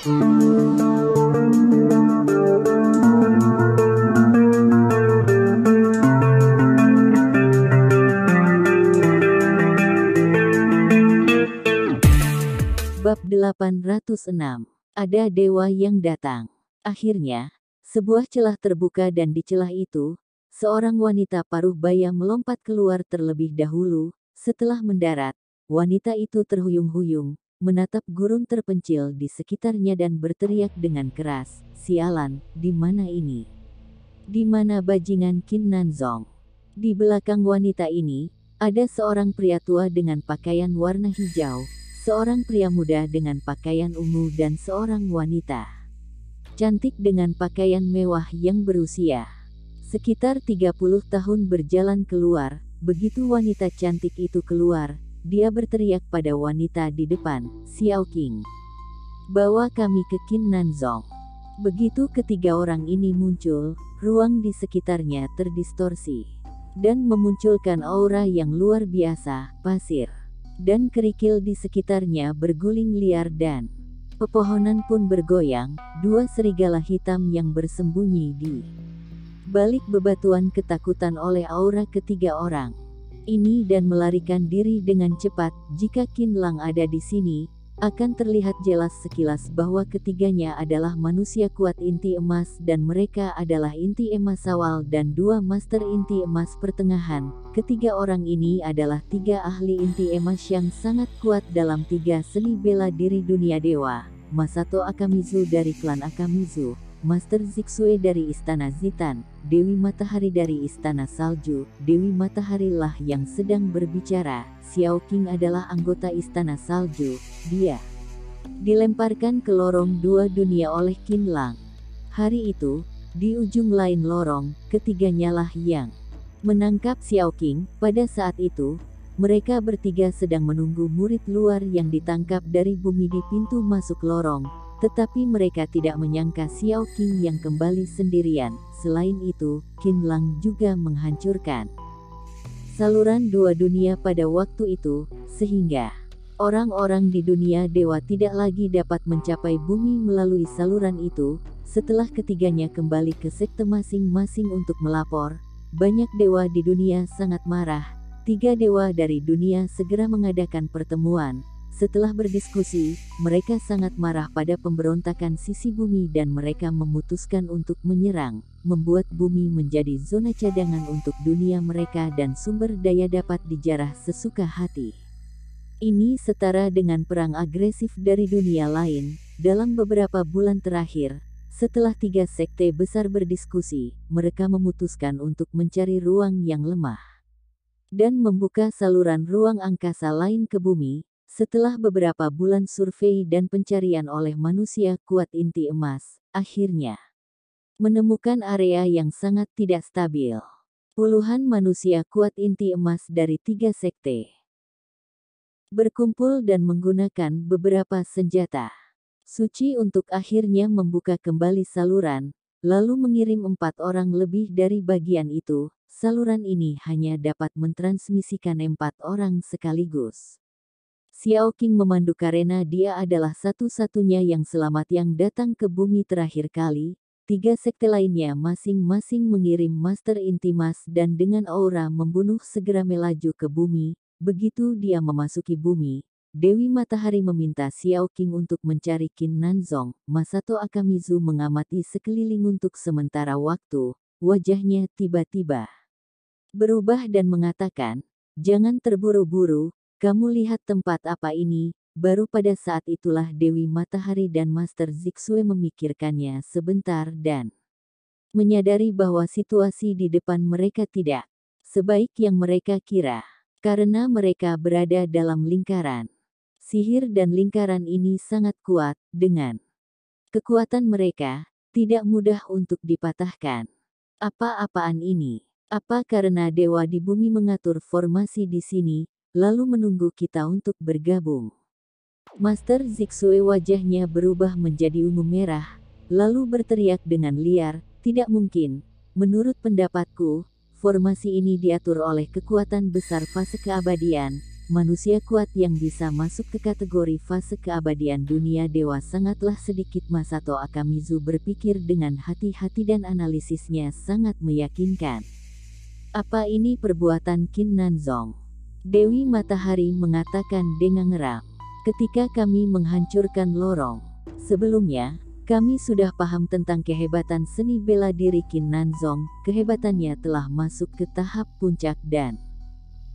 Bab 806. Ada dewa yang datang. Akhirnya, sebuah celah terbuka dan di celah itu, seorang wanita paruh baya melompat keluar terlebih dahulu. Setelah mendarat, wanita itu terhuyung-huyung, menatap gurun terpencil di sekitarnya dan berteriak dengan keras, "Sialan, di mana ini? Di mana bajingan Qin Nanzong?" Di belakang wanita ini, ada seorang pria tua dengan pakaian warna hijau, seorang pria muda dengan pakaian ungu dan seorang wanita cantik dengan pakaian mewah yang berusia sekitar 30 tahun berjalan keluar. Begitu wanita cantik itu keluar, dia berteriak pada wanita di depan, "Xiao Qing, bawa kami ke Qin Nanzong." Begitu ketiga orang ini muncul, ruang di sekitarnya terdistorsi dan memunculkan aura yang luar biasa. Pasir dan kerikil di sekitarnya berguling liar dan pepohonan pun bergoyang. Dua serigala hitam yang bersembunyi di balik bebatuan ketakutan oleh aura ketiga orang ini dan melarikan diri dengan cepat. Jika Qin Lang ada di sini, akan terlihat jelas sekilas bahwa ketiganya adalah manusia kuat inti emas dan mereka adalah inti emas awal dan dua master inti emas pertengahan. Ketiga orang ini adalah tiga ahli inti emas yang sangat kuat dalam tiga seni bela diri dunia dewa. Masato Akamizu dari klan Akamizu, Master Zixue dari Istana Zitan, Dewi Matahari dari Istana Salju. Dewi Matahari lah yang sedang berbicara. Xiao Qing adalah anggota Istana Salju. Dia dilemparkan ke lorong dua dunia oleh Qin Lang. Hari itu, di ujung lain lorong, ketiganya lah yang menangkap Xiao Qing. Pada saat itu, mereka bertiga sedang menunggu murid luar yang ditangkap dari bumi di pintu masuk lorong. Tetapi mereka tidak menyangka Xiao Qing yang kembali sendirian. Selain itu, Qin Lang juga menghancurkan saluran dua dunia pada waktu itu, sehingga orang-orang di dunia dewa tidak lagi dapat mencapai bumi melalui saluran itu. Setelah ketiganya kembali ke sekte masing-masing untuk melapor, banyak dewa di dunia sangat marah. Tiga dewa dari dunia segera mengadakan pertemuan. Setelah berdiskusi, mereka sangat marah pada pemberontakan sisi bumi dan mereka memutuskan untuk menyerang, membuat bumi menjadi zona cadangan untuk dunia mereka dan sumber daya dapat dijarah sesuka hati. Ini setara dengan perang agresif dari dunia lain. Dalam beberapa bulan terakhir, setelah tiga sekte besar berdiskusi, mereka memutuskan untuk mencari ruang yang lemah dan membuka saluran ruang angkasa lain ke bumi. Setelah beberapa bulan survei dan pencarian oleh manusia kuat inti emas, akhirnya menemukan area yang sangat tidak stabil. Puluhan manusia kuat inti emas dari tiga sekte berkumpul dan menggunakan beberapa senjata suci untuk akhirnya membuka kembali saluran, lalu mengirim 4 orang lebih dari bagian itu. Saluran ini hanya dapat mentransmisikan 4 orang sekaligus. Xiao Qing memandu karena dia adalah satu-satunya yang selamat yang datang ke bumi terakhir kali. Tiga sekte lainnya masing-masing mengirim master inti emas dan dengan aura membunuh segera melaju ke bumi. Begitu dia memasuki bumi, Dewi Matahari meminta Xiao Qing untuk mencari Qin Nanzong. Masato Akamizu mengamati sekeliling untuk sementara waktu. Wajahnya tiba-tiba berubah dan mengatakan, "Jangan terburu-buru. Kamu lihat tempat apa ini?" Baru pada saat itulah Dewi Matahari dan Master Zixue memikirkannya sebentar dan menyadari bahwa situasi di depan mereka tidak sebaik yang mereka kira. Karena mereka berada dalam lingkaran sihir dan lingkaran ini sangat kuat. Dengan kekuatan mereka, tidak mudah untuk dipatahkan. Apa-apaan ini? Apa karena dewa di bumi mengatur formasi di sini, lalu menunggu kita untuk bergabung? Master Zixue wajahnya berubah menjadi ungu merah, lalu berteriak dengan liar, "Tidak mungkin. Menurut pendapatku, formasi ini diatur oleh kekuatan besar fase keabadian. manusia kuat yang bisa masuk ke kategori fase keabadian dunia dewa sangatlah sedikit. Masato Akamizu berpikir dengan hati-hati dan analisisnya sangat meyakinkan. Apa ini perbuatan Qin Nanzong? Dewi Matahari mengatakan dengan ngeram. Ketika kami menghancurkan lorong sebelumnya, kami sudah paham tentang kehebatan seni bela diri Qin Nanzong. Kehebatannya telah masuk ke tahap puncak dan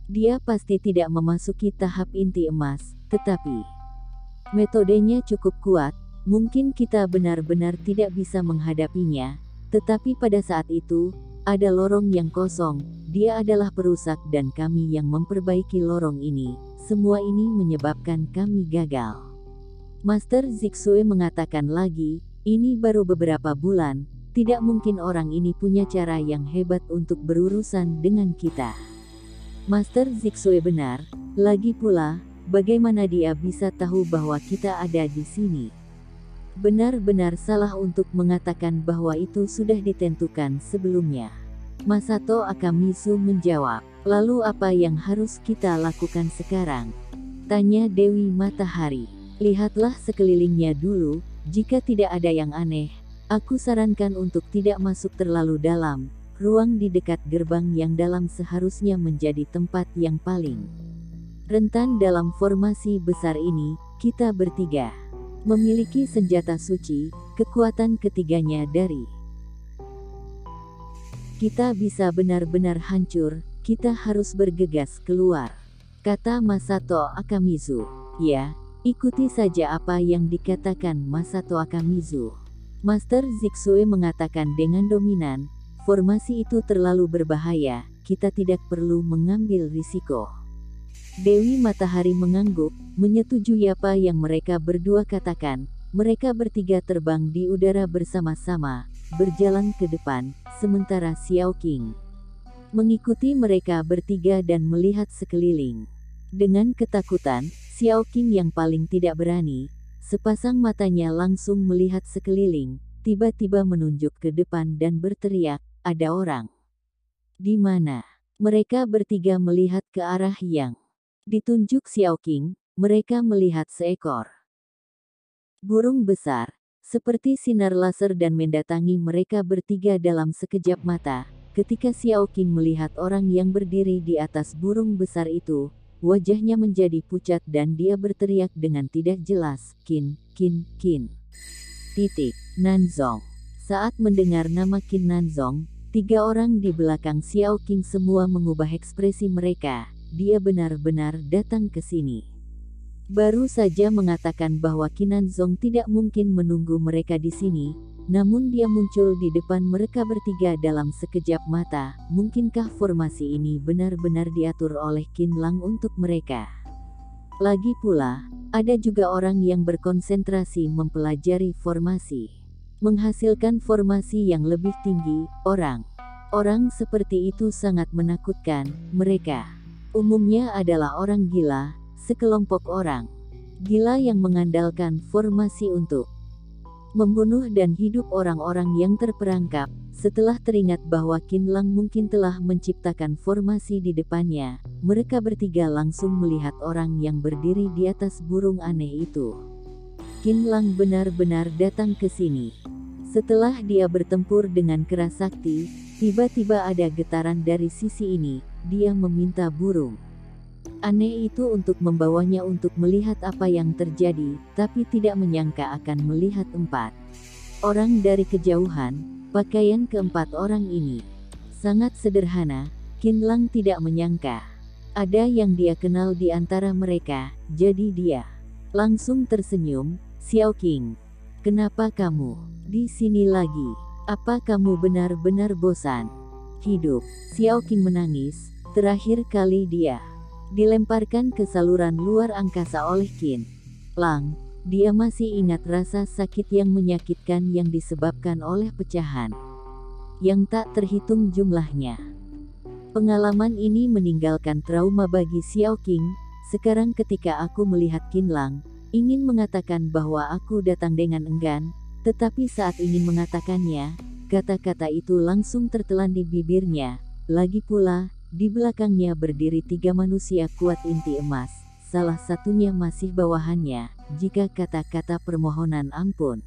dia pasti tidak memasuki tahap inti emas, tetapi metodenya cukup kuat. Mungkin kita benar-benar tidak bisa menghadapinya, tetapi pada saat itu, ada lorong yang kosong. Dia adalah perusak dan kami yang memperbaiki lorong ini. Semua ini menyebabkan kami gagal. Master Zixue mengatakan lagi, ini baru beberapa bulan, tidak mungkin orang ini punya cara yang hebat untuk berurusan dengan kita. Master Zixue benar, lagi pula, bagaimana dia bisa tahu bahwa kita ada di sini? Benar-benar salah untuk mengatakan bahwa itu sudah ditentukan sebelumnya. Masato Akamizu menjawab, lalu apa yang harus kita lakukan sekarang? Tanya Dewi Matahari. Lihatlah sekelilingnya dulu, jika tidak ada yang aneh, aku sarankan untuk tidak masuk terlalu dalam. Ruang di dekat gerbang yang dalam seharusnya menjadi tempat yang paling rentan dalam formasi besar ini. Kita bertiga memiliki senjata suci, kekuatan ketiganya dari kita bisa benar-benar hancur. Kita harus bergegas keluar, kata Masato Akamizu. Ya, ikuti saja apa yang dikatakan Masato Akamizu. Master Zixue mengatakan dengan dominan, formasi itu terlalu berbahaya, kita tidak perlu mengambil risiko. Dewi Matahari mengangguk, menyetujui apa yang mereka berdua katakan. Mereka bertiga terbang di udara bersama-sama, berjalan ke depan, sementara Xiao Qing mengikuti mereka bertiga dan melihat sekeliling. Dengan ketakutan, Xiao Qing yang paling tidak berani, sepasang matanya langsung melihat sekeliling, tiba-tiba menunjuk ke depan dan berteriak, ada orang. Di mana? Mereka bertiga melihat ke arah yang ditunjuk Xiao Qing. Mereka melihat seekor burung besar, seperti sinar laser dan mendatangi mereka bertiga dalam sekejap mata. Ketika Xiao Qing melihat orang yang berdiri di atas burung besar itu, wajahnya menjadi pucat dan dia berteriak dengan tidak jelas, Qin, Qin, Qin. Nanzong. Saat mendengar nama Qin Nanzong, tiga orang di belakang Xiao Qing semua mengubah ekspresi mereka. Dia benar-benar datang ke sini. Baru saja mengatakan bahwa Qin Nanzong tidak mungkin menunggu mereka di sini, namun dia muncul di depan mereka bertiga dalam sekejap mata. Mungkinkah formasi ini benar-benar diatur oleh Qin Lang untuk mereka? Lagi pula, ada juga orang yang berkonsentrasi mempelajari formasi, menghasilkan formasi yang lebih tinggi. Orang seperti itu sangat menakutkan. Mereka umumnya adalah orang gila, sekelompok orang gila yang mengandalkan formasi untuk membunuh dan hidup orang-orang yang terperangkap. Setelah teringat bahwa Qin Lang mungkin telah menciptakan formasi di depannya, mereka bertiga langsung melihat orang yang berdiri di atas burung aneh itu. Qin Lang benar-benar datang ke sini. Setelah dia bertempur dengan keras sakti, tiba-tiba ada getaran dari sisi ini. Dia meminta burung aneh itu untuk membawanya untuk melihat apa yang terjadi, tapi tidak menyangka akan melihat 4 orang dari kejauhan. Pakaian keempat orang ini sangat sederhana. Qin Lang tidak menyangka ada yang dia kenal di antara mereka, jadi dia langsung tersenyum. Xiao Qing, kenapa kamu di sini lagi? Apa kamu benar-benar bosan hidup? Xiao Qing menangis. Terakhir kali dia dilemparkan ke saluran luar angkasa oleh Qin Lang. Dia masih ingat rasa sakit yang menyakitkan yang disebabkan oleh pecahan yang tak terhitung jumlahnya. Pengalaman ini meninggalkan trauma bagi Xiao Qing. Sekarang ketika aku melihat Qin Lang, ingin mengatakan bahwa aku datang dengan enggan, tetapi saat ingin mengatakannya, kata-kata itu langsung tertelan di bibirnya. Lagi pula, di belakangnya berdiri 3 manusia kuat inti emas, salah satunya masih bawahannya, jika kata-kata permohonan ampun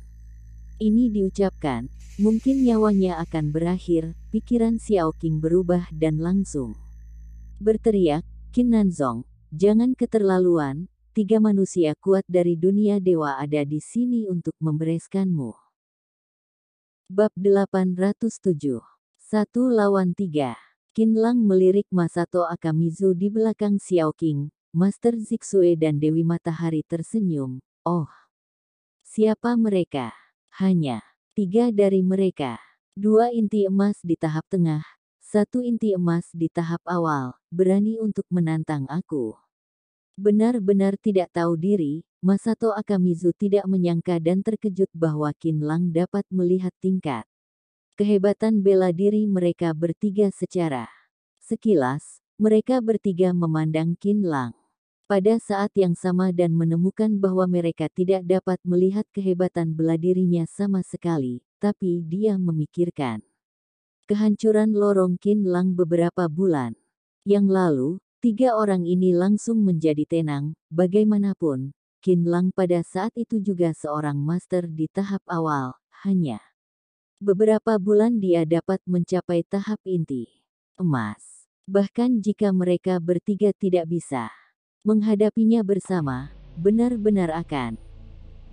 ini diucapkan, mungkin nyawanya akan berakhir. Pikiran Xiao Qing berubah dan langsung berteriak, "Qin Nanzong, jangan keterlaluan, 3 manusia kuat dari dunia dewa ada di sini untuk membereskanmu." Bab 807. 1 lawan 3. Qin Lang melirik Masato Akamizu di belakang Xiao Qing. Master Zixue dan Dewi Matahari tersenyum. "Oh, siapa mereka?" "Hanya 3 dari mereka. 2 inti emas di tahap tengah, 1 inti emas di tahap awal, berani untuk menantang aku." Benar-benar tidak tahu diri, Masato Akamizu tidak menyangka dan terkejut bahwa Qin Lang dapat melihat tingkat kehebatan bela diri mereka bertiga secara sekilas. Mereka bertiga memandang Qin Lang pada saat yang sama dan menemukan bahwa mereka tidak dapat melihat kehebatan bela dirinya sama sekali, tapi dia memikirkan kehancuran lorong Qin Lang beberapa bulan yang lalu. 3 orang ini langsung menjadi tenang. Bagaimanapun, Qin Lang pada saat itu juga seorang master di tahap awal. Hanya beberapa bulan dia dapat mencapai tahap inti emas. Bahkan jika mereka bertiga tidak bisa menghadapinya bersama, benar-benar akan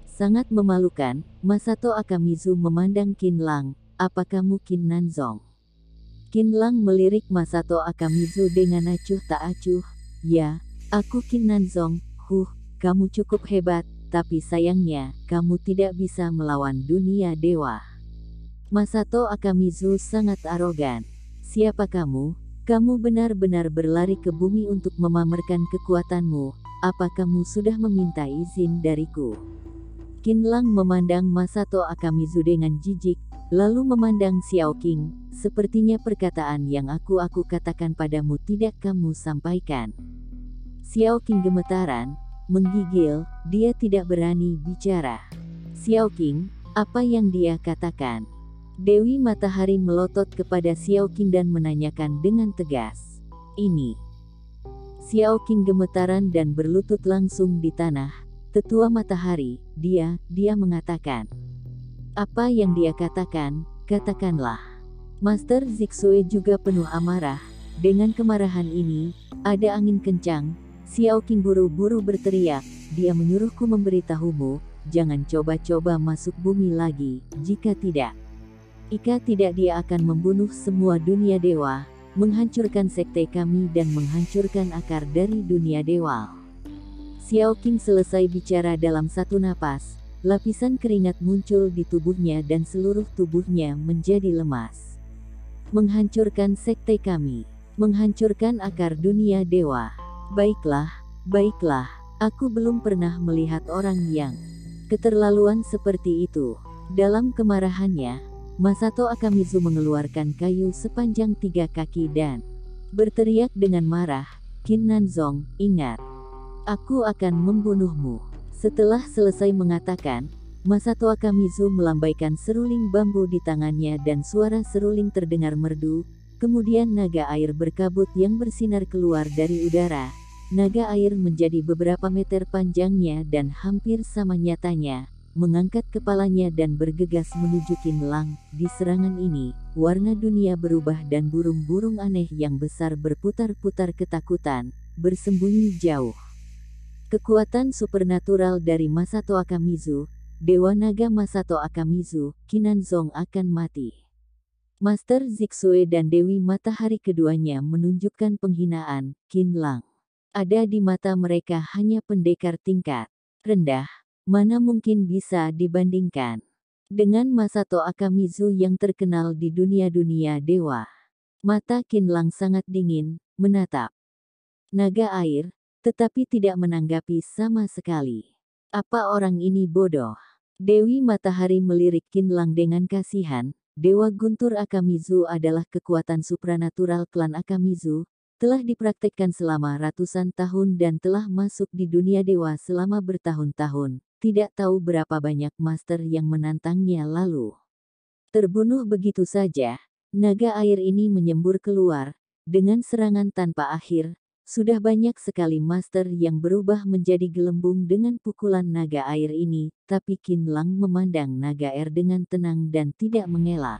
sangat memalukan. Masato Akamizu memandang Qin Lang. "Apa kamu Qin Nanzong?" Qin Lang melirik Masato Akamizu dengan acuh tak acuh. "Ya, aku Qin Nanzong. Kamu cukup hebat, tapi sayangnya, kamu tidak bisa melawan dunia dewa." Masato Akamizu sangat arogan. "Siapa kamu? Kamu benar-benar berlari ke bumi untuk memamerkan kekuatanmu. Apa kamu sudah meminta izin dariku?" Qin Lang memandang Masato Akamizu dengan jijik, lalu memandang Xiao Qing. "Sepertinya perkataan yang aku katakan padamu tidak kamu sampaikan." Xiao Qing gemetaran, menggigil, dia tidak berani bicara. "Xiao Qing, apa yang dia katakan?" Dewi Matahari melotot kepada Xiao Qing dan menanyakan dengan tegas. "Ini." Xiao Qing gemetaran dan berlutut langsung di tanah. "Tetua Matahari, dia mengatakan." "Apa yang dia katakan, katakanlah." Master Zixue juga penuh amarah. Dengan kemarahan ini, ada angin kencang. Xiao Qing buru-buru berteriak, "Dia menyuruhku memberitahumu, jangan coba-coba masuk bumi lagi, jika tidak, dia akan membunuh semua dunia dewa, menghancurkan sekte kami dan menghancurkan akar dari dunia dewa." Xiao Qing selesai bicara dalam satu napas, lapisan keringat muncul di tubuhnya dan seluruh tubuhnya menjadi lemas. "Menghancurkan sekte kami, menghancurkan akar dunia dewa. Baiklah, aku belum pernah melihat orang yang keterlaluan seperti itu." Dalam kemarahannya, Masato Akamizu mengeluarkan kayu sepanjang 3 kaki dan berteriak dengan marah, "Qin Nanzong, ingat, aku akan membunuhmu." Setelah selesai mengatakan, Masato Akamizu melambaikan seruling bambu di tangannya dan suara seruling terdengar merdu. Kemudian naga air berkabut yang bersinar keluar dari udara. Naga air menjadi beberapa meter panjangnya dan hampir sama nyatanya, mengangkat kepalanya dan bergegas menuju Qin Lang. Di serangan ini, warna dunia berubah dan burung-burung aneh yang besar berputar-putar ketakutan, bersembunyi jauh. Kekuatan supernatural dari Masato Akamizu, Dewa Naga Masato Akamizu, Qin Nanzong akan mati. Master Zixue dan Dewi Matahari keduanya menunjukkan penghinaan. Qin Lang ada di mata mereka hanya pendekar tingkat rendah. Mana mungkin bisa dibandingkan dengan Masato Akamizu yang terkenal di dunia-dunia dewa. Mata Qin Lang sangat dingin, menatap naga air, tetapi tidak menanggapi sama sekali. "Apa orang ini bodoh?" Dewi Matahari melirik Qin Lang dengan kasihan. Dewa Guntur Akamizu adalah kekuatan supranatural klan Akamizu, telah dipraktekkan selama ratusan tahun dan telah masuk di dunia dewa selama bertahun-tahun. Tidak tahu berapa banyak master yang menantangnya lalu terbunuh begitu saja. Naga air ini menyembur keluar. dengan serangan tanpa akhir, sudah banyak sekali master yang berubah menjadi gelembung dengan pukulan naga air ini, tapi Qin Lang memandang naga air dengan tenang dan tidak mengelak.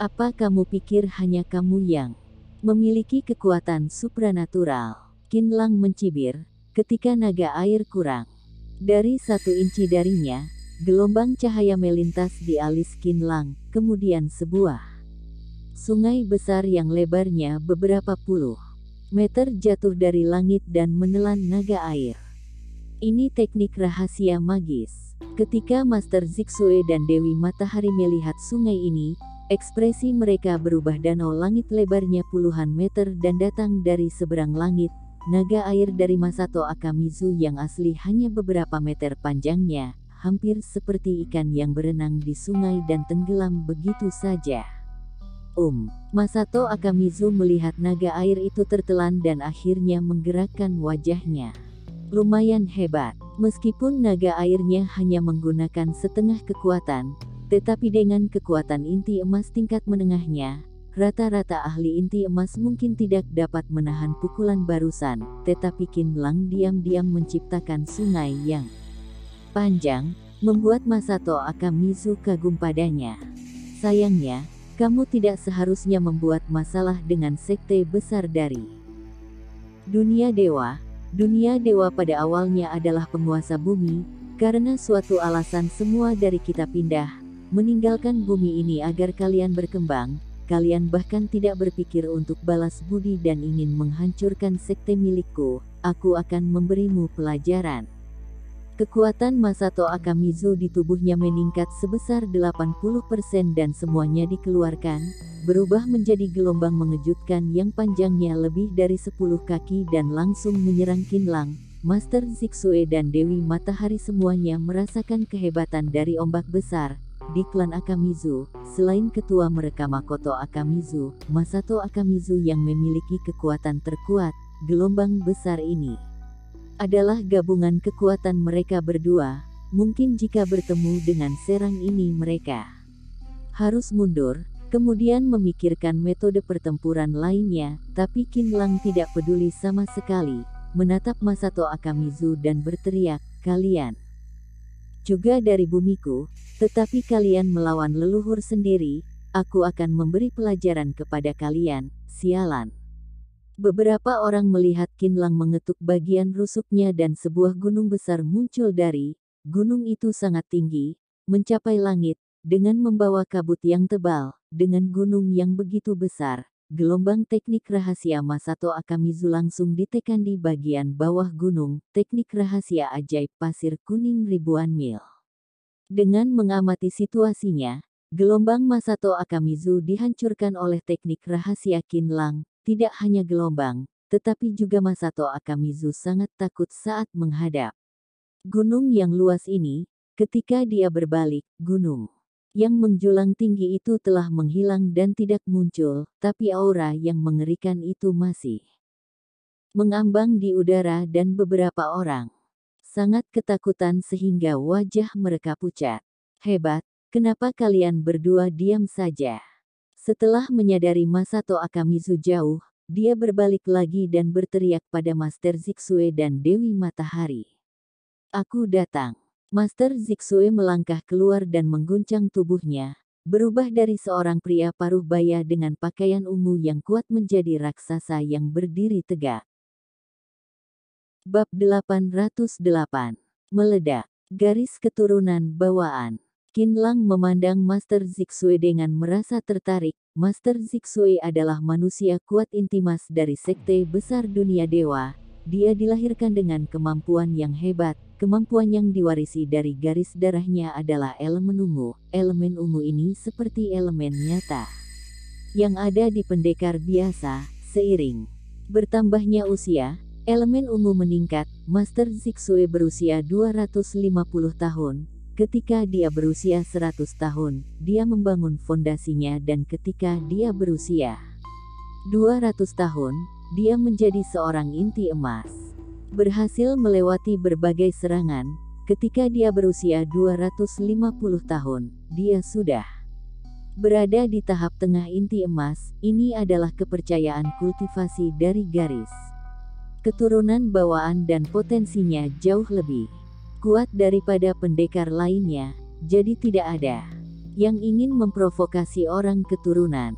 Apa kamu pikir hanya kamu yang memiliki kekuatan supranatural? Qin Lang mencibir, ketika naga air kurang dari 1 inci darinya, gelombang cahaya melintas di alis Qin Lang, kemudian sebuah sungai besar yang lebarnya beberapa puluh meter jatuh dari langit dan menelan naga air. Ini teknik rahasia magis. Ketika Master Zixue dan Dewi Matahari melihat sungai ini, ekspresi mereka berubah. Danau langit lebarnya puluhan meter dan datang dari seberang langit. Naga air dari Masato Akamizu yang asli hanya beberapa meter panjangnya, hampir seperti ikan yang berenang di sungai dan tenggelam begitu saja. Masato Akamizu melihat naga air itu tertelan dan akhirnya menggerakkan wajahnya. Lumayan hebat, meskipun naga airnya hanya menggunakan setengah kekuatan, tetapi dengan kekuatan inti emas tingkat menengahnya, rata-rata ahli inti emas mungkin tidak dapat menahan pukulan barusan, tetapi Qin Lang diam-diam menciptakan sungai yang panjang, membuat Masato Akamizu kagum padanya. Sayangnya, kamu tidak seharusnya membuat masalah dengan sekte besar dari dunia dewa. Dunia dewa pada awalnya adalah penguasa bumi, karena suatu alasan semua dari kita pindah, meninggalkan bumi ini agar kalian berkembang. Kalian bahkan tidak berpikir untuk balas budi dan ingin menghancurkan sekte milikku. Aku akan memberimu pelajaran. Kekuatan Masato Akamizu di tubuhnya meningkat sebesar 80% dan semuanya dikeluarkan, berubah menjadi gelombang mengejutkan yang panjangnya lebih dari 10 kaki dan langsung menyerang Qin Lang. Master Zixue dan Dewi Matahari semuanya merasakan kehebatan dari ombak besar di klan Akamizu. Selain ketua mereka Makoto Akamizu, Masato Akamizu yang memiliki kekuatan terkuat, gelombang besar ini adalah gabungan kekuatan mereka berdua. Mungkin jika bertemu dengan serang ini mereka harus mundur, kemudian memikirkan metode pertempuran lainnya, tapi Qin Lang tidak peduli sama sekali, menatap Masato Akamizu dan berteriak, kalian juga dari bumiku, tetapi kalian melawan leluhur sendiri, aku akan memberi pelajaran kepada kalian, sialan. Beberapa orang melihat Qin Lang mengetuk bagian rusuknya dan sebuah gunung besar muncul dari gunung itu sangat tinggi, mencapai langit, dengan membawa kabut yang tebal. Dengan gunung yang begitu besar, gelombang teknik rahasia Masato Akamizu langsung ditekan di bagian bawah gunung, teknik rahasia ajaib pasir kuning ribuan mil. Dengan mengamati situasinya, gelombang Masato Akamizu dihancurkan oleh teknik rahasia Qin Lang. Tidak hanya gelombang, tetapi juga Masato Akamizu sangat takut saat menghadap gunung yang luas ini. Ketika dia berbalik, gunung yang menjulang tinggi itu telah menghilang dan tidak muncul, tapi aura yang mengerikan itu masih mengambang di udara dan beberapa orang sangat ketakutan sehingga wajah mereka pucat. Hebat, kenapa kalian berdua diam saja? Setelah menyadari Masato Akamizu jauh, dia berbalik lagi dan berteriak pada Master Zixue dan Dewi Matahari. Aku datang. Master Zixue melangkah keluar dan mengguncang tubuhnya, berubah dari seorang pria paruh baya dengan pakaian ungu yang kuat menjadi raksasa yang berdiri tegak. Bab 808. Meledak. Garis keturunan bawaan. Qin Lang memandang Master Zixue dengan merasa tertarik. Master Zixue adalah manusia kuat intimas dari sekte besar dunia dewa. Dia dilahirkan dengan kemampuan yang hebat. Kemampuan yang diwarisi dari garis darahnya adalah elemen ungu. Elemen ungu ini seperti elemen nyata yang ada di pendekar biasa. Seiring bertambahnya usia, elemen ungu meningkat. Master Zixue berusia 250 tahun. Ketika dia berusia 100 tahun, dia membangun fondasinya dan ketika dia berusia 200 tahun, dia menjadi seorang inti emas. Berhasil melewati berbagai serangan, ketika dia berusia 250 tahun, dia sudah Berada di tahap tengah inti emas, ini adalah kepercayaan kultivasi dari garis keturunan bawaan dan potensinya jauh lebih kuat daripada pendekar lainnya, jadi tidak ada yang ingin memprovokasi orang keturunan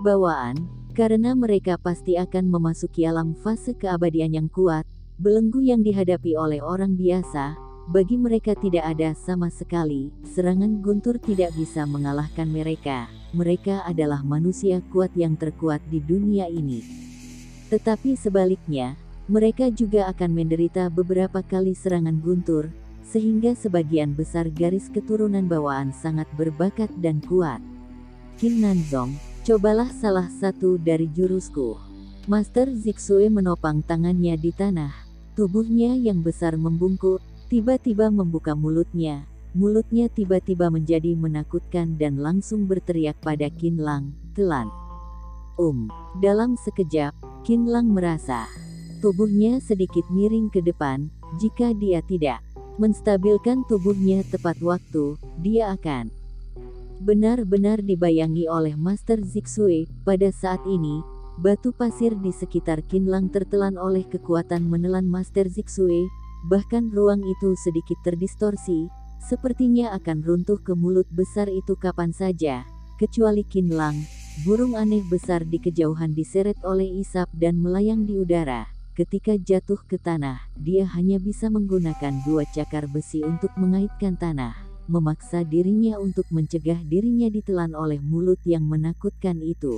bawaan, karena mereka pasti akan memasuki alam fase keabadian yang kuat. Belenggu yang dihadapi oleh orang biasa, bagi mereka tidak ada sama sekali. Serangan guntur tidak bisa mengalahkan mereka. Mereka adalah manusia kuat yang terkuat di dunia ini. Tetapi sebaliknya, mereka juga akan menderita beberapa kali serangan guntur, sehingga sebagian besar garis keturunan bawaan sangat berbakat dan kuat. Qin Nanzong, cobalah salah satu dari jurusku. Master Zixue menopang tangannya di tanah. Tubuhnya yang besar membungkuk, tiba-tiba membuka mulutnya. Mulutnya tiba-tiba menjadi menakutkan dan langsung berteriak pada Qin Lang, "Telan!" Dalam sekejap, Qin Lang merasa tubuhnya sedikit miring ke depan. Jika dia tidak menstabilkan tubuhnya tepat waktu, dia akan benar-benar dibayangi oleh Master Zixue. Pada saat ini, batu pasir di sekitar Qin Lang tertelan oleh kekuatan menelan Master Zixue. Bahkan ruang itu sedikit terdistorsi, sepertinya akan runtuh ke mulut besar itu kapan saja, kecuali Qin Lang. Burung aneh besar di kejauhan diseret oleh isap dan melayang di udara. Ketika jatuh ke tanah, dia hanya bisa menggunakan 2 cakar besi untuk mengaitkan tanah, memaksa dirinya untuk mencegah dirinya ditelan oleh mulut yang menakutkan itu.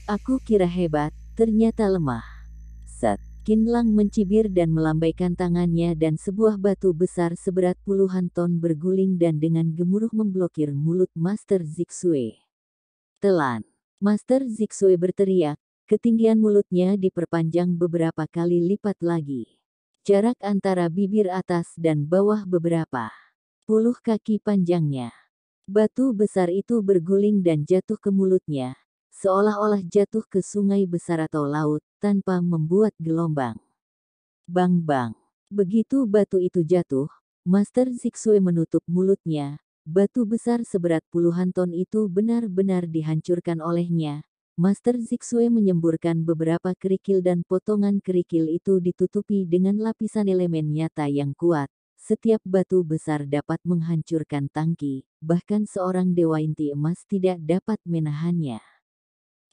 "Aku kira hebat, ternyata lemah." Set. Qin Lang mencibir dan melambaikan tangannya dan sebuah batu besar seberat puluhan ton berguling dan dengan gemuruh memblokir mulut Master Zixue. "Telan!" Master Zixue berteriak, ketinggian mulutnya diperpanjang beberapa kali lipat lagi. Jarak antara bibir atas dan bawah beberapa puluh kaki panjangnya. Batu besar itu berguling dan jatuh ke mulutnya, seolah-olah jatuh ke sungai besar atau laut, tanpa membuat gelombang. Bang-bang. Begitu batu itu jatuh, Master Zixue menutup mulutnya. Batu besar seberat puluhan ton itu benar-benar dihancurkan olehnya. Master Zixue menyemburkan beberapa kerikil dan potongan kerikil itu ditutupi dengan lapisan elemen nyata yang kuat. Setiap batu besar dapat menghancurkan tangki, bahkan seorang dewa inti emas tidak dapat menahannya.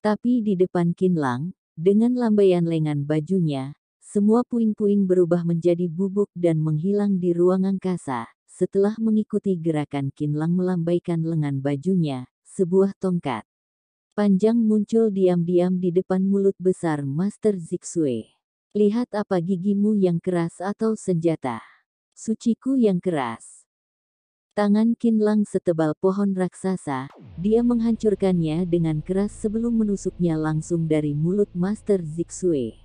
Tapi di depan Qin Lang, dengan lambaian lengan bajunya, semua puing-puing berubah menjadi bubuk dan menghilang di ruang angkasa. Setelah mengikuti gerakan Qin Lang melambaikan lengan bajunya, sebuah tongkat panjang muncul diam-diam di depan mulut besar Master Zixue. "Lihat apa gigimu yang keras atau senjata suciku yang keras." Tangan Qin Lang setebal pohon raksasa, dia menghancurkannya dengan keras sebelum menusuknya langsung dari mulut Master Zixue.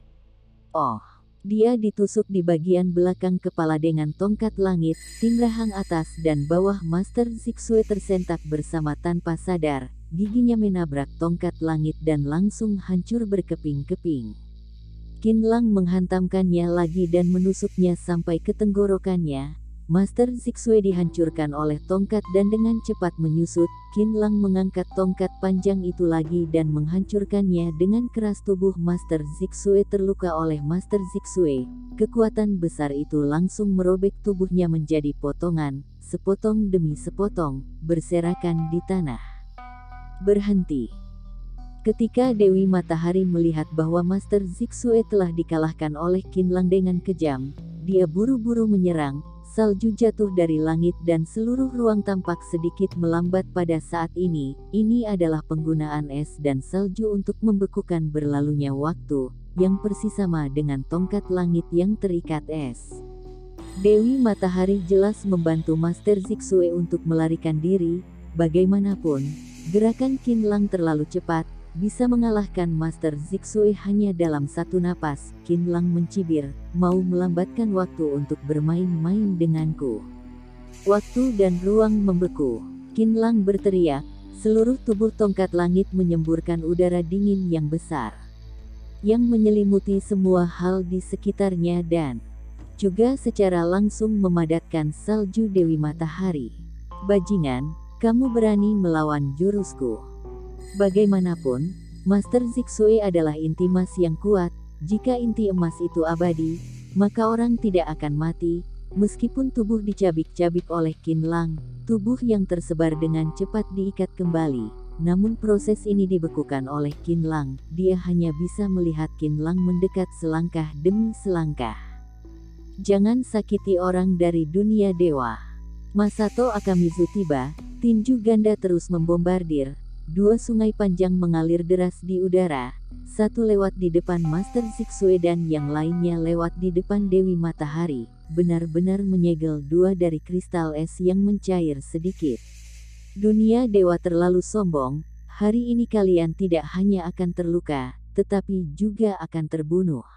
Oh! Dia ditusuk di bagian belakang kepala dengan tongkat langit. Tim rahang atas dan bawah Master Zixue tersentak bersama tanpa sadar. Giginya menabrak tongkat langit dan langsung hancur berkeping-keping. Qin Lang menghantamkannya lagi dan menusuknya sampai ke tenggorokannya. Master Zixue dihancurkan oleh tongkat dan dengan cepat menyusut. Qin Lang mengangkat tongkat panjang itu lagi dan menghancurkannya dengan keras. Tubuh Master Zixue terluka oleh Master Zixue. Kekuatan besar itu langsung merobek tubuhnya menjadi potongan, sepotong demi sepotong, berserakan di tanah. Berhenti. Ketika Dewi Matahari melihat bahwa Master Zixue telah dikalahkan oleh Qin Lang dengan kejam, dia buru-buru menyerang. Salju jatuh dari langit dan seluruh ruang tampak sedikit melambat pada saat ini. Ini adalah penggunaan es dan salju untuk membekukan berlalunya waktu, yang persis sama dengan tongkat langit yang terikat es. Dewi Matahari jelas membantu Master Zixue untuk melarikan diri. Bagaimanapun, gerakan Qin Lang terlalu cepat, bisa mengalahkan Master Zixue hanya dalam satu napas. Qin Lang mencibir, "Mau melambatkan waktu untuk bermain-main denganku?" Waktu dan ruang membeku. Qin Lang berteriak, seluruh tubuh tongkat langit menyemburkan udara dingin yang besar, yang menyelimuti semua hal di sekitarnya dan juga secara langsung memadatkan salju Dewi Matahari. "Bajingan, Kamu berani melawan jurusku. Bagaimanapun, Master Zixue adalah inti emas yang kuat. Jika inti emas itu abadi, maka orang tidak akan mati, meskipun tubuh dicabik-cabik oleh Qinlang. Tubuh yang tersebar dengan cepat diikat kembali. Namun proses ini dibekukan oleh Qinlang. Dia hanya bisa melihat Qinlang mendekat selangkah demi selangkah. Jangan sakiti orang dari dunia dewa. Masato Akamizu tiba. Tinju ganda terus membombardir. Dua sungai panjang mengalir deras di udara. Satu lewat di depan Master Zixue dan yang lainnya lewat di depan Dewi Matahari. Benar-benar menyegel dua dari kristal es yang mencair sedikit. Dunia dewa terlalu sombong. Hari ini kalian tidak hanya akan terluka, tetapi juga akan terbunuh.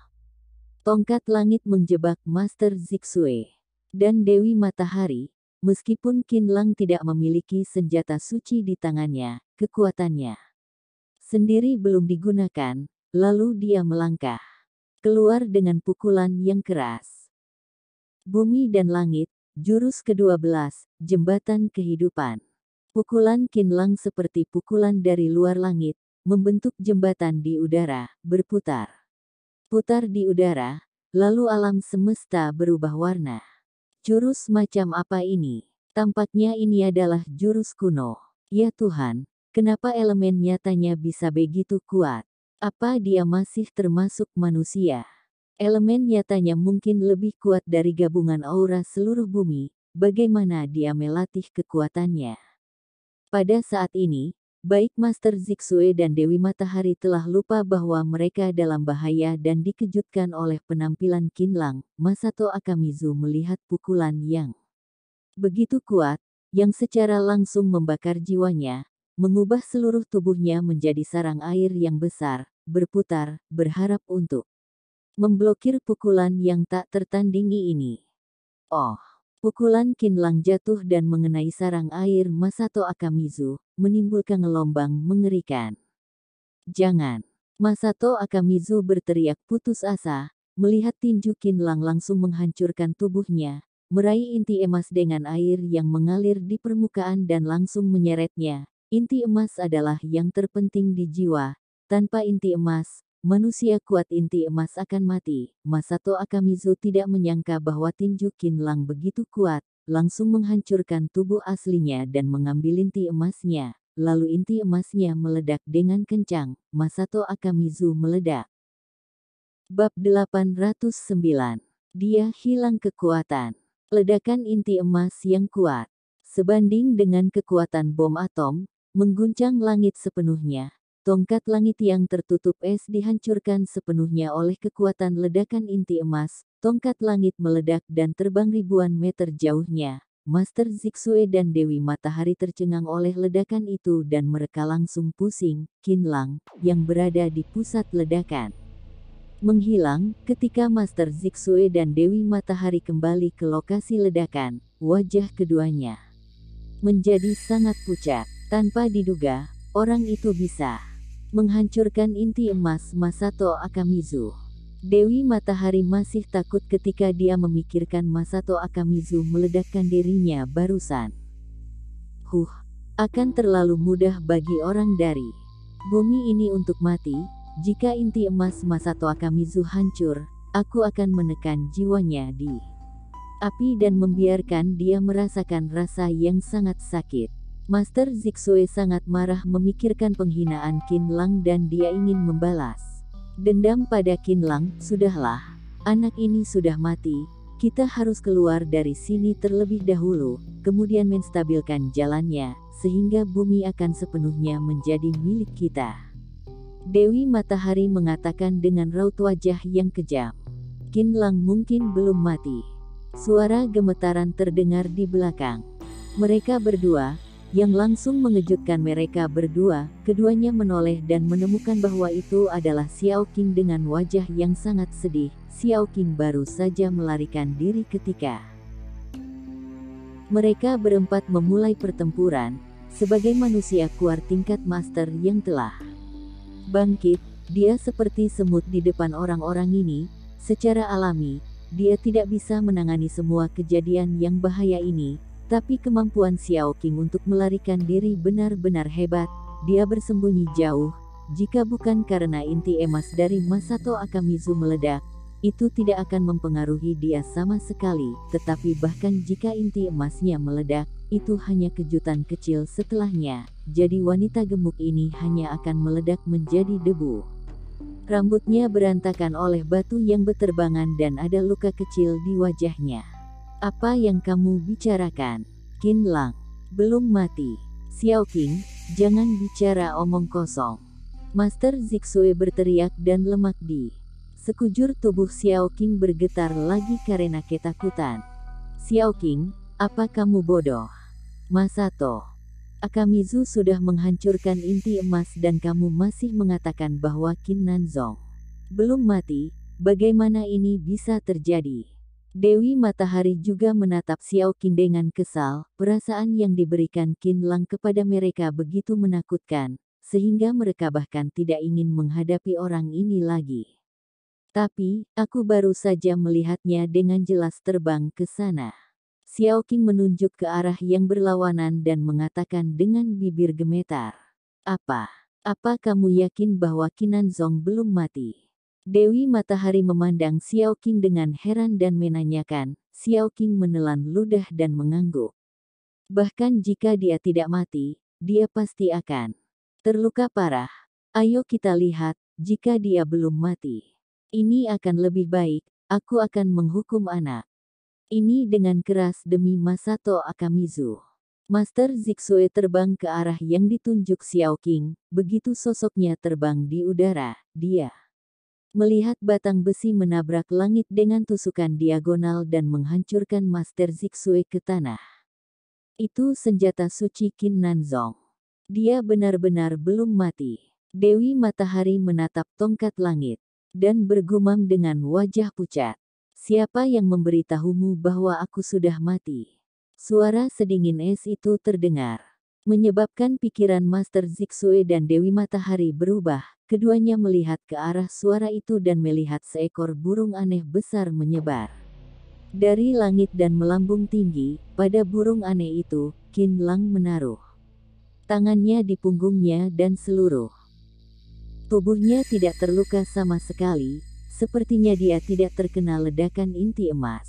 Tongkat langit menjebak Master Zixue dan Dewi Matahari. Meskipun Qinlang tidak memiliki senjata suci di tangannya, kekuatannya sendiri belum digunakan, lalu dia melangkah keluar dengan pukulan yang keras. Bumi dan langit, jurus ke-12, jembatan kehidupan. Pukulan Qinlang seperti pukulan dari luar langit, membentuk jembatan di udara, berputar. Putar di udara, lalu alam semesta berubah warna. Jurus macam apa ini? Tampaknya ini adalah jurus kuno. Ya Tuhan, kenapa elemen nyatanya bisa begitu kuat? Apa dia masih termasuk manusia? Elemen nyatanya mungkin lebih kuat dari gabungan aura seluruh bumi. Bagaimana dia melatih kekuatannya? Pada saat ini, baik Master Zixue dan Dewi Matahari telah lupa bahwa mereka dalam bahaya dan dikejutkan oleh penampilan Qinlang. Masato Akamizu melihat pukulan yang begitu kuat, yang secara langsung membakar jiwanya, mengubah seluruh tubuhnya menjadi sarang air yang besar, berputar, berharap untuk memblokir pukulan yang tak tertandingi ini. Oh! Pukulan Qinlang jatuh dan mengenai sarang air Masato Akamizu, menimbulkan gelombang mengerikan. Jangan! Masato Akamizu berteriak putus asa, melihat tinju Qinlang langsung menghancurkan tubuhnya, meraih inti emas dengan air yang mengalir di permukaan dan langsung menyeretnya. Inti emas adalah yang terpenting di jiwa. Tanpa inti emas, manusia kuat inti emas akan mati. Masato Akamizu tidak menyangka bahwa tinju Qinlang begitu kuat, langsung menghancurkan tubuh aslinya dan mengambil inti emasnya. Lalu inti emasnya meledak dengan kencang. Masato Akamizu meledak. Bab 809. Dia hilang kekuatan. Ledakan inti emas yang kuat, sebanding dengan kekuatan bom atom, mengguncang langit sepenuhnya. Tongkat langit yang tertutup es dihancurkan sepenuhnya oleh kekuatan ledakan inti emas. Tongkat langit meledak dan terbang ribuan meter jauhnya. Master Zixue dan Dewi Matahari tercengang oleh ledakan itu dan mereka langsung pusing. Qinlang, yang berada di pusat ledakan, menghilang. Ketika Master Zixue dan Dewi Matahari kembali ke lokasi ledakan, wajah keduanya menjadi sangat pucat. Tanpa diduga, orang itu bisa menghancurkan inti emas Masato Akamizu. Dewi Matahari masih takut ketika dia memikirkan Masato Akamizu meledakkan dirinya barusan. Akan terlalu mudah bagi orang dari bumi ini untuk mati. Jika inti emas Masato Akamizu hancur, aku akan menekan jiwanya di api dan membiarkan dia merasakan rasa yang sangat sakit. Master Zixue sangat marah memikirkan penghinaan Qinlang dan dia ingin membalas dendam pada Qinlang. Sudahlah, anak ini sudah mati, kita harus keluar dari sini terlebih dahulu, kemudian menstabilkan jalannya, sehingga bumi akan sepenuhnya menjadi milik kita. Dewi Matahari mengatakan dengan raut wajah yang kejam. Qinlang mungkin belum mati. Suara gemetaran terdengar di belakang mereka berdua, yang langsung mengejutkan mereka berdua. Keduanya menoleh dan menemukan bahwa itu adalah Xiao Qing dengan wajah yang sangat sedih. Xiao Qing baru saja melarikan diri ketika mereka berempat memulai pertempuran. Sebagai manusia kuat tingkat master yang telah bangkit, dia seperti semut di depan orang-orang ini. Secara alami, dia tidak bisa menangani semua kejadian yang bahaya ini. Tapi kemampuan Xiao Qing untuk melarikan diri benar-benar hebat. Dia bersembunyi jauh. Jika bukan karena inti emas dari Masato Akamizu meledak, itu tidak akan mempengaruhi dia sama sekali. Tetapi bahkan jika inti emasnya meledak, itu hanya kejutan kecil setelahnya. Jadi wanita gemuk ini hanya akan meledak menjadi debu. Rambutnya berantakan oleh batu yang berterbangan dan ada luka kecil di wajahnya. Apa yang kamu bicarakan? Qin Lang belum mati. Xiao Qing, jangan bicara omong kosong. Master Zixue berteriak dan lemak di sekujur tubuh Xiao Qing bergetar lagi karena ketakutan. Xiao Qing, apa kamu bodoh? Masato Akamizu sudah menghancurkan inti emas dan kamu masih mengatakan bahwa Qin Nanzong belum mati. Bagaimana ini bisa terjadi? Dewi Matahari juga menatap Xiao Qing dengan kesal. Perasaan yang diberikan Qin Lang kepada mereka begitu menakutkan, sehingga mereka bahkan tidak ingin menghadapi orang ini lagi. Tapi, aku baru saja melihatnya dengan jelas terbang ke sana. Xiao Qing menunjuk ke arah yang berlawanan dan mengatakan dengan bibir gemetar. Apa kamu yakin bahwa Qin Nanzong belum mati? Dewi Matahari memandang Xiao Qing dengan heran dan menanyakan. Xiao Qing menelan ludah dan mengangguk. Bahkan jika dia tidak mati, dia pasti akan terluka parah. Ayo kita lihat, jika dia belum mati. Ini akan lebih baik, aku akan menghukum anak ini dengan keras demi Masato Akamizu. Master Zixue terbang ke arah yang ditunjuk Xiao Qing. Begitu sosoknya terbang di udara, dia melihat batang besi menabrak langit dengan tusukan diagonal dan menghancurkan Master Zixue ke tanah. Itu senjata suci Qin Nanzong. Dia benar-benar belum mati. Dewi Matahari menatap tongkat langit dan bergumam dengan wajah pucat. Siapa yang memberitahumu bahwa aku sudah mati? Suara sedingin es itu terdengar, menyebabkan pikiran Master Zixue dan Dewi Matahari berubah. Keduanya melihat ke arah suara itu dan melihat seekor burung aneh besar menyebar dari langit dan melambung tinggi. Pada burung aneh itu, Qin Lang menaruh tangannya di punggungnya dan seluruh tubuhnya tidak terluka sama sekali. Sepertinya dia tidak terkena ledakan inti emas.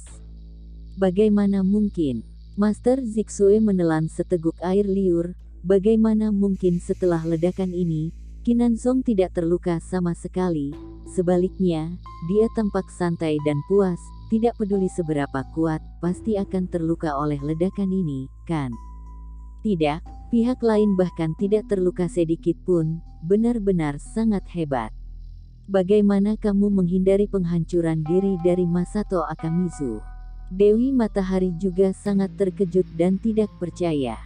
Bagaimana mungkin? Master Zixue menelan seteguk air liur. Bagaimana mungkin setelah ledakan ini, Qin Nanzong tidak terluka sama sekali? Sebaliknya, dia tampak santai dan puas, tidak peduli seberapa kuat, pasti akan terluka oleh ledakan ini, kan? Tidak, pihak lain bahkan tidak terluka sedikit pun, benar-benar sangat hebat. Bagaimana kamu menghindari penghancuran diri dari Masato Akamizu? Dewi Matahari juga sangat terkejut dan tidak percaya.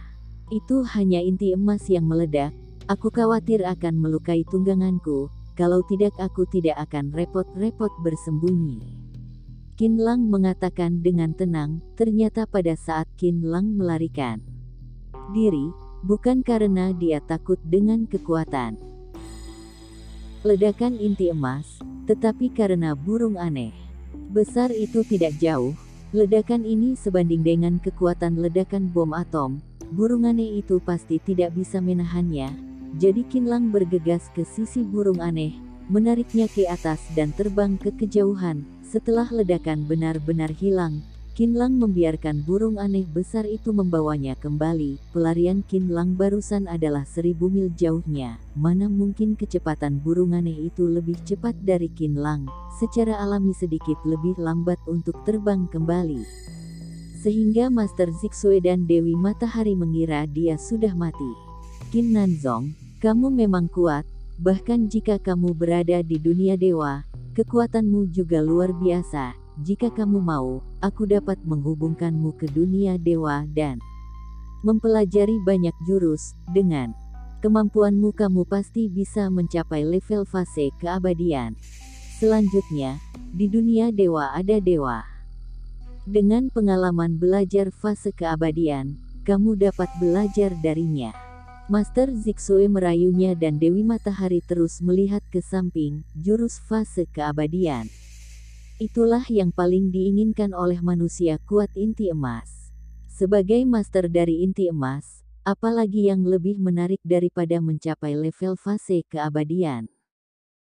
Itu hanya inti emas yang meledak. Aku khawatir akan melukai tungganganku. Kalau tidak aku tidak akan repot-repot bersembunyi. Qin Lang mengatakan dengan tenang. Ternyata pada saat Qin Lang melarikan diri, bukan karena dia takut dengan kekuatan ledakan inti emas, tetapi karena burung aneh besar itu tidak jauh. Ledakan ini sebanding dengan kekuatan ledakan bom atom. Burung aneh itu pasti tidak bisa menahannya. Jadi Qin Lang bergegas ke sisi burung aneh, menariknya ke atas dan terbang ke kejauhan. Setelah ledakan benar-benar hilang, Qin Lang membiarkan burung aneh besar itu membawanya kembali. Pelarian Qin Lang barusan adalah 1000 mil jauhnya. Mana mungkin kecepatan burung aneh itu lebih cepat dari Qin Lang, secara alami sedikit lebih lambat untuk terbang kembali. Sehingga Master Zixue dan Dewi Matahari mengira dia sudah mati. Qin Nanzong, kamu memang kuat, bahkan jika kamu berada di dunia dewa, kekuatanmu juga luar biasa. Jika kamu mau, aku dapat menghubungkanmu ke dunia dewa dan mempelajari banyak jurus. Dengan kemampuanmu kamu pasti bisa mencapai level fase keabadian. Selanjutnya, di dunia dewa ada dewa. Dengan pengalaman belajar fase keabadian, kamu dapat belajar darinya. Master Zixue merayunya dan Dewi Matahari terus melihat ke samping. Jurus fase keabadian. Itulah yang paling diinginkan oleh manusia kuat inti emas. Sebagai master dari inti emas, apalagi yang lebih menarik daripada mencapai level fase keabadian.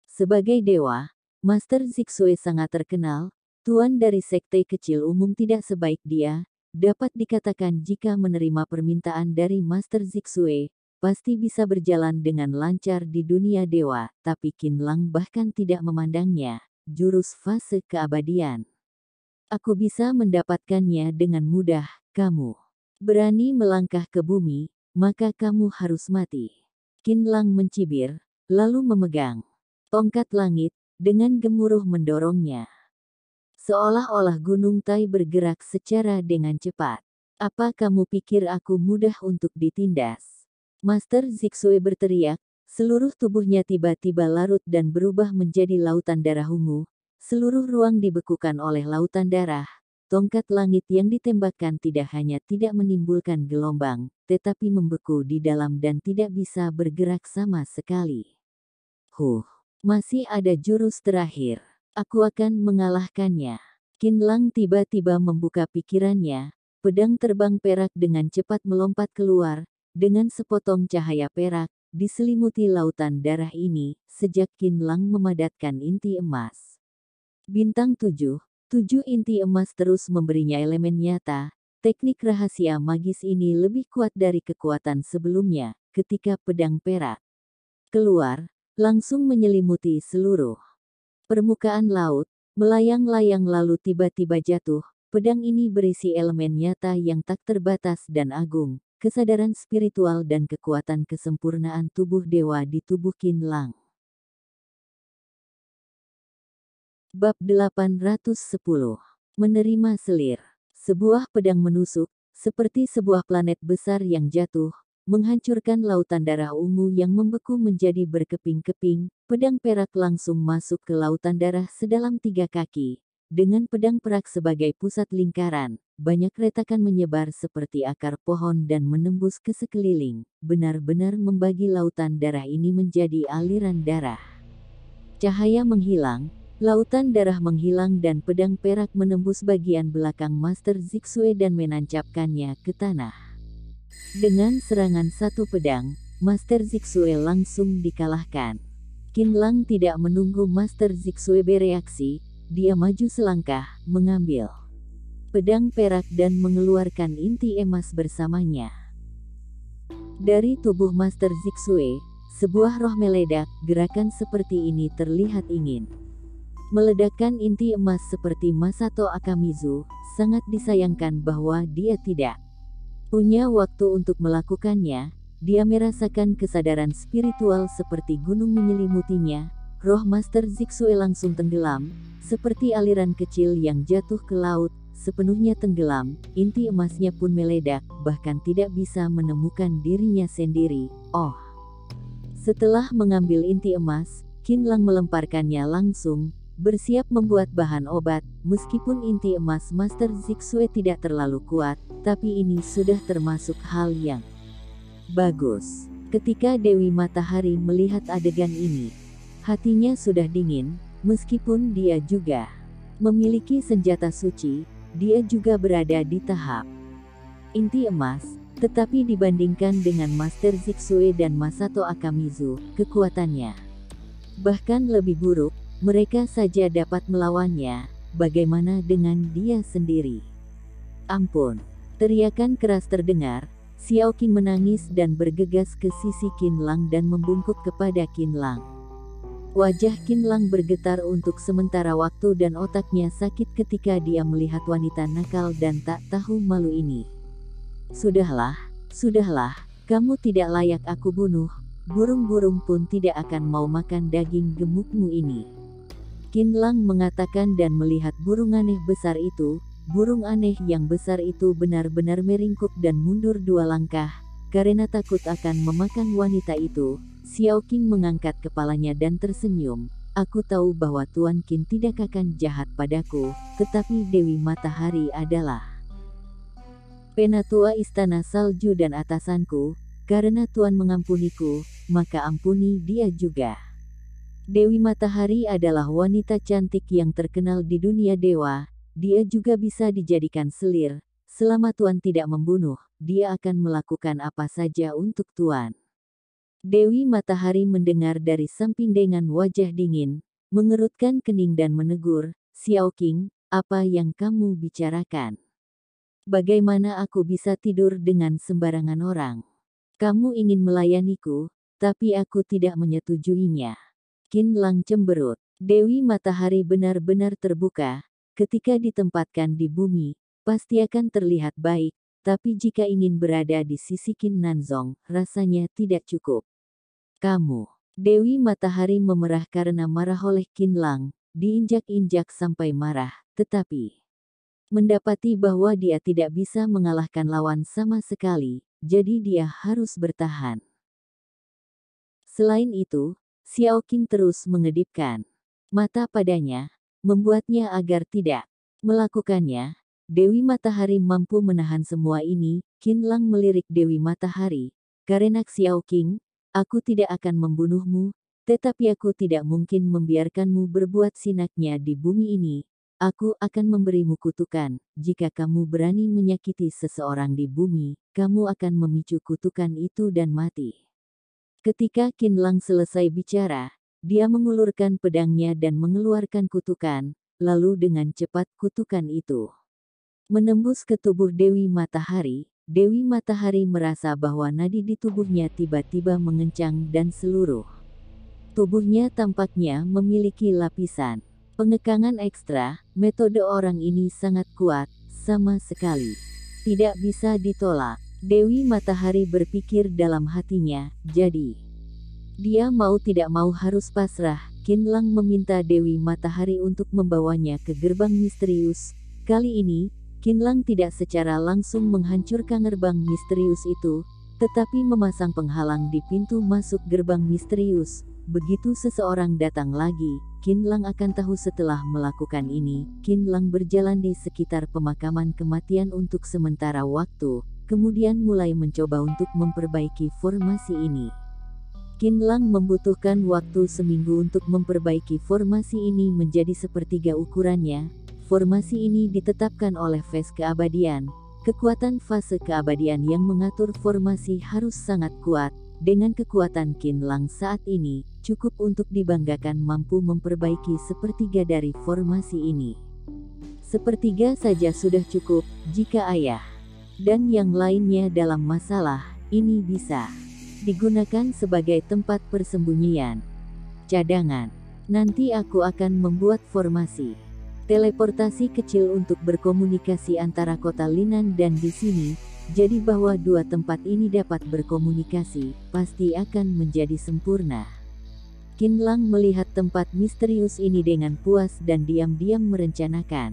Sebagai dewa, Master Zixue sangat terkenal, tuan dari sekte kecil umum tidak sebaik dia, dapat dikatakan jika menerima permintaan dari Master Zixue, pasti bisa berjalan dengan lancar di dunia dewa, tapi Qinlang bahkan tidak memandangnya, jurus fase keabadian. Aku bisa mendapatkannya dengan mudah, kamu berani melangkah ke bumi, maka kamu harus mati. Qinlang mencibir, lalu memegang tongkat langit, dengan gemuruh mendorongnya. Seolah-olah gunung Tai bergerak secara dengan cepat. Apa kamu pikir aku mudah untuk ditindas? Master Zixue berteriak, seluruh tubuhnya tiba-tiba larut dan berubah menjadi lautan darah ungu. Seluruh ruang dibekukan oleh lautan darah. Tongkat langit yang ditembakkan tidak hanya tidak menimbulkan gelombang, tetapi membeku di dalam dan tidak bisa bergerak sama sekali. Masih ada jurus terakhir. Aku akan mengalahkannya. Qinlang tiba-tiba membuka pikirannya, pedang terbang perak dengan cepat melompat keluar, dengan sepotong cahaya perak, diselimuti lautan darah ini, sejak Qinlang memadatkan inti emas. Bintang 7 inti emas terus memberinya elemen nyata. Teknik rahasia magis ini lebih kuat dari kekuatan sebelumnya, ketika pedang perak keluar, langsung menyelimuti seluruh permukaan laut, melayang-layang lalu tiba-tiba jatuh. Pedang ini berisi elemen nyata yang tak terbatas dan agung, kesadaran spiritual dan kekuatan kesempurnaan tubuh dewa di tubuh Qinlang. Bab 810. Menerima selir. Sebuah pedang menusuk, seperti sebuah planet besar yang jatuh, menghancurkan lautan darah ungu yang membeku menjadi berkeping-keping. Pedang perak langsung masuk ke lautan darah sedalam 3 kaki. Dengan pedang perak sebagai pusat lingkaran, banyak retakan menyebar seperti akar pohon dan menembus ke sekeliling, benar-benar membagi lautan darah ini menjadi aliran darah. Cahaya menghilang. Lautan darah menghilang dan pedang perak menembus bagian belakang Master Zixue dan menancapkannya ke tanah. Dengan serangan satu pedang, Master Zixue langsung dikalahkan. Qinlang tidak menunggu Master Zixue bereaksi, dia maju selangkah, mengambil pedang perak dan mengeluarkan inti emas bersamanya. Dari tubuh Master Zixue, sebuah roh meledak. Gerakan seperti ini terlihat ingin meledakkan inti emas seperti Masato Akamizu. Sangat disayangkan bahwa dia tidak punya waktu untuk melakukannya. Dia merasakan kesadaran spiritual seperti gunung menyelimutinya. Roh Master Zixue langsung tenggelam, seperti aliran kecil yang jatuh ke laut, sepenuhnya tenggelam. Inti emasnya pun meledak, bahkan tidak bisa menemukan dirinya sendiri. Setelah mengambil inti emas, Qinlang melemparkannya langsung, bersiap membuat bahan obat. Meskipun inti emas Master Zixue tidak terlalu kuat, tapi ini sudah termasuk hal yang bagus. Ketika Dewi Matahari melihat adegan ini, hatinya sudah dingin. Meskipun dia juga memiliki senjata suci, dia juga berada di tahap inti emas, tetapi dibandingkan dengan Master Zixue dan Masato Akamizu, kekuatannya bahkan lebih buruk. Mereka saja dapat melawannya, bagaimana dengan dia sendiri? Ampun! Teriakan keras terdengar. Xiao Qing menangis dan bergegas ke sisi Qinlang dan membungkuk kepada Qinlang. Wajah Qinlang bergetar untuk sementara waktu dan otaknya sakit ketika dia melihat wanita nakal dan tak tahu malu ini. Sudahlah, kamu tidak layak aku bunuh. Burung-burung pun tidak akan mau makan daging gemukmu ini. Qinlang mengatakan dan melihat burung aneh besar itu. Burung aneh yang besar itu benar-benar meringkuk dan mundur 2 langkah, karena takut akan memakan wanita itu. Xiao Qing mengangkat kepalanya dan tersenyum. Aku tahu bahwa Tuan Qin tidak akan jahat padaku, tetapi Dewi Matahari adalah penatua istana salju dan atasanku. Karena Tuan mengampuniku, maka ampuni dia juga. Dewi Matahari adalah wanita cantik yang terkenal di dunia dewa. Dia juga bisa dijadikan selir. Selama Tuan tidak membunuh, dia akan melakukan apa saja untuk Tuan. Dewi Matahari mendengar dari samping dengan wajah dingin, mengerutkan kening dan menegur, "Xiao Qing, apa yang kamu bicarakan? Bagaimana aku bisa tidur dengan sembarangan orang? Kamu ingin melayaniku, tapi aku tidak menyetujuinya." Qin Lang cemberut. Dewi Matahari benar-benar terbuka. Ketika ditempatkan di bumi, pasti akan terlihat baik, tapi jika ingin berada di sisi Qin Nanzong, rasanya tidak cukup. Kamu. Dewi Matahari memerah karena marah oleh Qin Lang, diinjak-injak sampai marah, tetapi mendapati bahwa dia tidak bisa mengalahkan lawan sama sekali, jadi dia harus bertahan. Selain itu, Xiao Qing terus mengedipkan mata padanya, membuatnya agar tidak melakukannya. Dewi Matahari mampu menahan semua ini. Qin Lang melirik Dewi Matahari, "Karena Xiao Qing, aku tidak akan membunuhmu, tetapi aku tidak mungkin membiarkanmu berbuat sinaknya di bumi ini. Aku akan memberimu kutukan. Jika kamu berani menyakiti seseorang di bumi, kamu akan memicu kutukan itu dan mati." Ketika Qin Lang selesai bicara, dia mengulurkan pedangnya dan mengeluarkan kutukan, lalu dengan cepat kutukan itu menembus ke tubuh Dewi Matahari. Dewi Matahari merasa bahwa nadi di tubuhnya tiba-tiba mengencang dan seluruh tubuhnya tampaknya memiliki lapisan pengekangan ekstra. Metode orang ini sangat kuat, sama sekali tidak bisa ditolak. Dewi Matahari berpikir dalam hatinya, jadi dia mau tidak mau harus pasrah. Qin Lang meminta Dewi Matahari untuk membawanya ke gerbang misterius. Kali ini, Qin Lang tidak secara langsung menghancurkan gerbang misterius itu, tetapi memasang penghalang di pintu masuk gerbang misterius. Begitu seseorang datang lagi, Qin Lang akan tahu. Setelah melakukan ini, Qin Lang berjalan di sekitar pemakaman kematian untuk sementara waktu, kemudian mulai mencoba untuk memperbaiki formasi ini. Qin Lang membutuhkan waktu seminggu untuk memperbaiki formasi ini menjadi sepertiga ukurannya. Formasi ini ditetapkan oleh fase keabadian. Kekuatan fase keabadian yang mengatur formasi harus sangat kuat. Dengan kekuatan Qin Lang saat ini, cukup untuk dibanggakan mampu memperbaiki sepertiga dari formasi ini. Sepertiga saja sudah cukup, jika ayah dan yang lainnya dalam masalah, ini bisa digunakan sebagai tempat persembunyian. Cadangan. Nanti aku akan membuat formasi teleportasi kecil untuk berkomunikasi antara kota Linan dan di sini, jadi bahwa dua tempat ini dapat berkomunikasi, pasti akan menjadi sempurna. Qin Lang melihat tempat misterius ini dengan puas dan diam-diam merencanakan.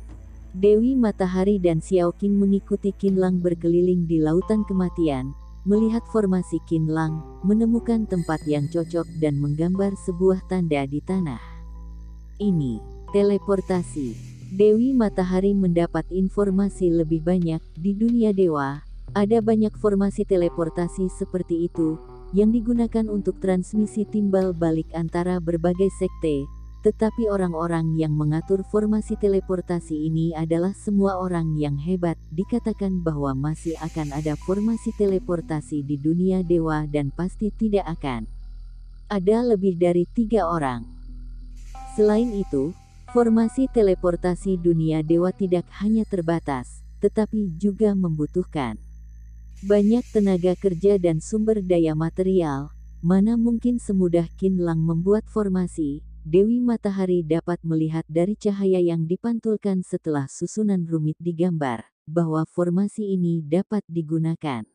Dewi Matahari dan Xiao Qing mengikuti Qin Lang berkeliling di lautan kematian, melihat formasi Qin Lang, menemukan tempat yang cocok dan menggambar sebuah tanda di tanah. Ini teleportasi. Dewi Matahari mendapat informasi lebih banyak. Di dunia dewa, ada banyak formasi teleportasi seperti itu, yang digunakan untuk transmisi timbal balik antara berbagai sekte. Tetapi orang-orang yang mengatur formasi teleportasi ini adalah semua orang yang hebat. Dikatakan bahwa masih akan ada formasi teleportasi di dunia dewa dan pasti tidak akan ada lebih dari 3 orang. Selain itu, formasi teleportasi dunia dewa tidak hanya terbatas, tetapi juga membutuhkan banyak tenaga kerja dan sumber daya material. Mana mungkin semudah Qin Lang membuat formasi. Dewi Matahari dapat melihat dari cahaya yang dipantulkan setelah susunan rumit digambar, bahwa formasi ini dapat digunakan.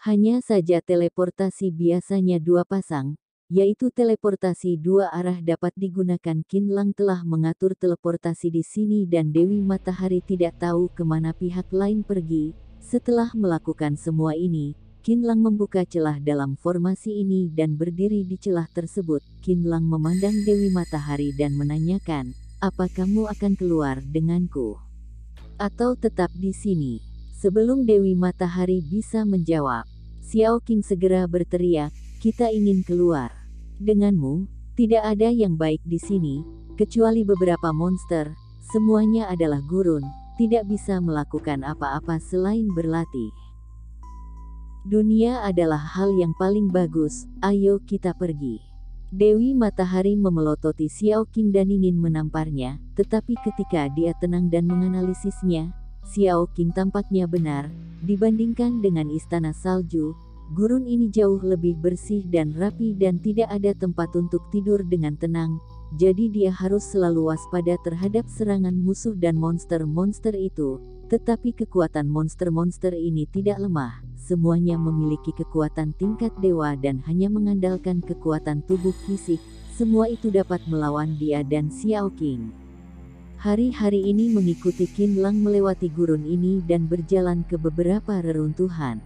Hanya saja teleportasi biasanya 2 pasang, yaitu teleportasi 2 arah dapat digunakan. Qin Lang telah mengatur teleportasi di sini dan Dewi Matahari tidak tahu kemana pihak lain pergi. Setelah melakukan semua ini, Qin Lang membuka celah dalam formasi ini dan berdiri di celah tersebut. Qin Lang memandang Dewi Matahari dan menanyakan, "Apa kamu akan keluar denganku? Atau tetap di sini?" Sebelum Dewi Matahari bisa menjawab, Xiao Qing segera berteriak, "Kita ingin keluar denganmu. Tidak ada yang baik di sini, kecuali beberapa monster, semuanya adalah gurun. tidak bisa melakukan apa-apa selain berlatih. Dunia adalah hal yang paling bagus, ayo kita pergi. Dewi Matahari memelototi Xiao Qing dan ingin menamparnya, tetapi ketika dia tenang dan menganalisisnya, Xiao Qing tampaknya benar. Dibandingkan dengan istana salju, gurun ini jauh lebih bersih dan rapi dan tidak ada tempat untuk tidur dengan tenang, jadi dia harus selalu waspada terhadap serangan musuh dan monster-monster itu. Tetapi kekuatan monster-monster ini tidak lemah, semuanya memiliki kekuatan tingkat dewa dan hanya mengandalkan kekuatan tubuh fisik, semua itu dapat melawan dia dan Xiao Qing. Hari-hari ini mengikuti Qin Lang melewati gurun ini dan berjalan ke beberapa reruntuhan.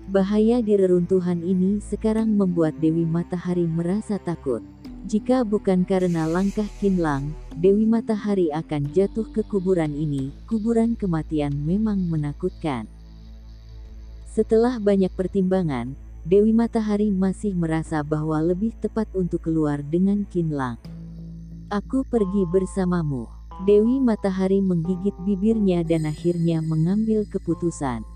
Bahaya di reruntuhan ini sekarang membuat Dewi Matahari merasa takut. Jika bukan karena langkah Qin Lang, Dewi Matahari akan jatuh ke kuburan ini. Kuburan kematian memang menakutkan. Setelah banyak pertimbangan, Dewi Matahari masih merasa bahwa lebih tepat untuk keluar dengan Qin Lang. Aku pergi bersamamu. Dewi Matahari menggigit bibirnya dan akhirnya mengambil keputusan.